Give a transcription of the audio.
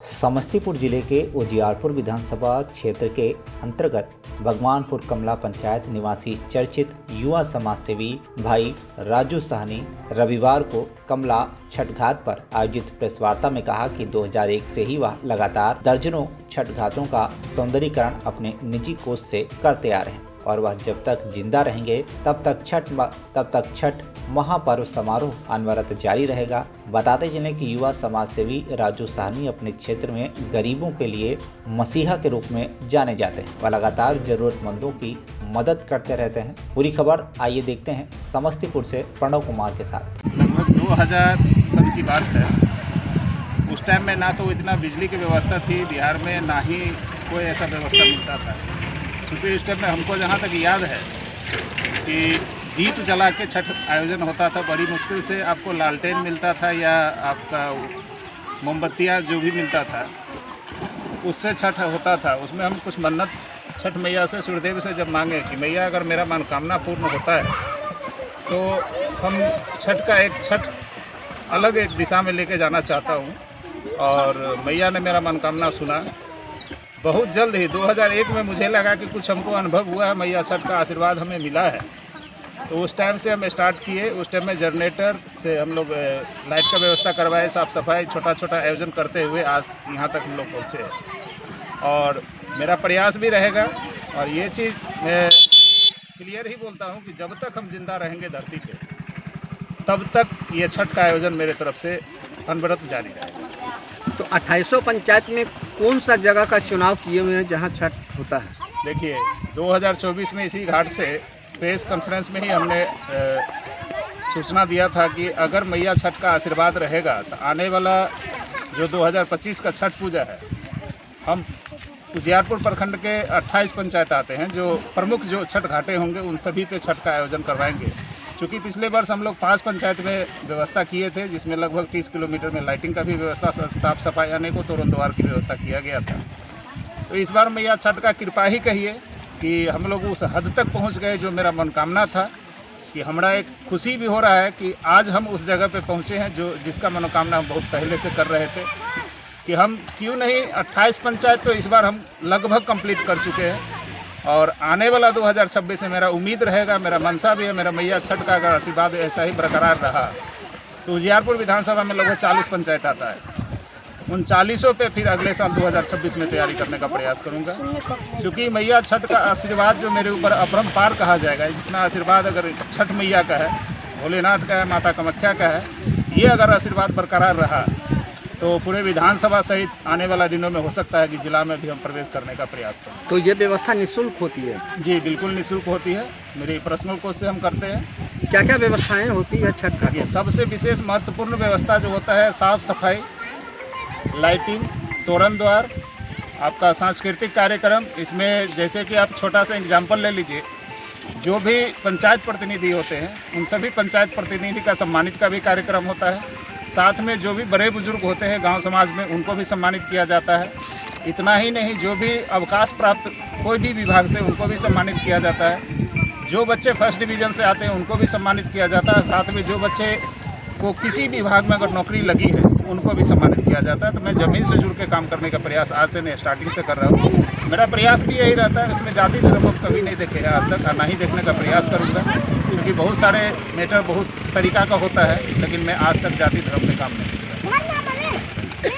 समस्तीपुर जिले के उजियारपुर विधानसभा क्षेत्र के अंतर्गत भगवानपुर कमला पंचायत निवासी चर्चित युवा समाज सेवी भाई राजू साहनी रविवार को कमला छठ घाट पर आयोजित प्रेस वार्ता में कहा कि 2001 से ही वह लगातार दर्जनों छठ घाटों का सौंदर्यीकरण अपने निजी कोष से करते आ रहे हैं और वह जब तक जिंदा रहेंगे तब तक छठ महापर्व समारोह अनवरत जारी रहेगा। बताते चलें कि युवा समाज सेवी राजू साहनी अपने क्षेत्र में गरीबों के लिए मसीहा के रूप में जाने जाते हैं। वह लगातार जरूरतमंदों की मदद करते रहते हैं। पूरी खबर आइए देखते हैं समस्तीपुर से प्रणव कुमार के साथ। लगभग 2000 सन की बात है। उस टाइम में ना तो इतना बिजली की व्यवस्था थी बिहार में, ना ही कोई ऐसा व्यवस्था मिलता था। क्योंकि इस टाइम में हमको जहाँ तक याद है कि दीप जला के छठ आयोजन होता था। बड़ी मुश्किल से आपको लालटेन मिलता था या आपका मोमबत्तियाँ जो भी मिलता था उससे छठ होता था। उसमें हम कुछ मन्नत छठ मैया से सूर्यदेव से जब मांगे कि मैया अगर मेरा मनोकामना पूर्ण होता है तो हम छठ का एक छठ अलग एक दिशा में लेके जाना चाहता हूँ। और मैया ने मेरा मनोकामना सुना। बहुत जल्द ही 2001 में मुझे लगा कि कुछ हमको अनुभव हुआ है, मैया छठ का आशीर्वाद हमें मिला है। तो उस टाइम से हम स्टार्ट किए। उस टाइम में जनरेटर से हम लोग लाइट का व्यवस्था करवाए, साफ़ सफाई छोटा छोटा आयोजन करते हुए आज यहाँ तक हम लोग पहुँचे हैं। और मेरा प्रयास भी रहेगा और ये चीज़ मैं क्लियर ही बोलता हूँ कि जब तक हम जिंदा रहेंगे धरती पे तब तक ये छठ का आयोजन मेरे तरफ से अनवरत जारी रहेगा। तो 2800 पंचायत में कौन सा जगह का चुनाव किए हुए हैं जहां छठ होता है? देखिए 2024 में इसी घाट से प्रेस कॉन्फ्रेंस में ही हमने सूचना दिया था कि अगर मैया छठ का आशीर्वाद रहेगा तो आने वाला जो 2025 का छठ पूजा है, हम उजियारपुर प्रखंड के 28 पंचायत आते हैं जो प्रमुख जो छठ घाटे होंगे उन सभी पे छठ का आयोजन करवाएंगे। चूँकि पिछले वर्ष हम लोग 5 पंचायत में व्यवस्था किए थे जिसमें लगभग 30 किलोमीटर में लाइटिंग का भी व्यवस्था, साफ सफाई अनेकों तोरण द्वार की व्यवस्था किया गया था। तो इस बार मैया छठ का कृपा ही कहिए कि हम लोग उस हद तक पहुंच गए जो मेरा मनोकामना था। कि हमारा एक खुशी भी हो रहा है कि आज हम उस जगह पे पहुंचे हैं जो जिसका मनोकामना हम बहुत पहले से कर रहे थे कि हम क्यों नहीं 28 पंचायत तो इस बार हम लगभग कंप्लीट कर चुके हैं। और आने वाला 2026 में मेरा उम्मीद रहेगा, मेरा मनसा भी है, मेरा मैया छठ का अगर आशीर्वाद ऐसा ही बरकरार रहा तो उजियारपुर विधानसभा में लगभग 40 पंचायत आता है। उन 40 पे फिर अगले साल 2026 में तैयारी करने का प्रयास करूंगा। क्योंकि मैया छठ का आशीर्वाद जो मेरे ऊपर अपरंपार कहा जाएगा, जितना आशीर्वाद अगर छठ मैया का है, भोलेनाथ का है, माता कामाख्या का है, ये अगर आशीर्वाद बरकरार रहा तो पूरे विधानसभा सहित आने वाला दिनों में हो सकता है कि जिला में भी हम प्रवेश करने का प्रयास करें। तो ये व्यवस्था निःशुल्क होती है? जी बिल्कुल निःशुल्क होती है। मेरे पर्सनल कोष से हम करते हैं। क्या क्या व्यवस्थाएं होती है छठ का? ये सबसे विशेष महत्वपूर्ण व्यवस्था जो होता है साफ सफाई, लाइटिंग, तोरण द्वार, आपका सांस्कृतिक कार्यक्रम। इसमें जैसे कि आप छोटा सा एग्जाम्पल ले लीजिए, जो भी पंचायत प्रतिनिधि होते हैं उन सभी पंचायत प्रतिनिधि का सम्मानित का भी कार्यक्रम होता है। साथ में जो भी बड़े बुजुर्ग होते हैं गांव समाज में उनको भी सम्मानित किया जाता है। इतना ही नहीं, जो भी अवकाश प्राप्त कोई भी विभाग से उनको भी सम्मानित किया जाता है। जो बच्चे फर्स्ट डिवीज़न से आते हैं उनको भी सम्मानित किया जाता है। साथ में जो बच्चे को किसी विभाग में अगर नौकरी लगी है उनको भी सम्मानित किया जाता है। तो मैं ज़मीन से जुड़ के काम करने का प्रयास आज से नहीं, स्टार्टिंग से कर रहा हूँ। मेरा प्रयास भी यही रहता है। इसमें जाति धर्म कभी नहीं देखे है आज तक और ना ही देखने का प्रयास करूँगा। क्योंकि बहुत सारे मैटर बहुत तरीका का होता है, लेकिन मैं आज तक जाति धर्म पे काम नहीं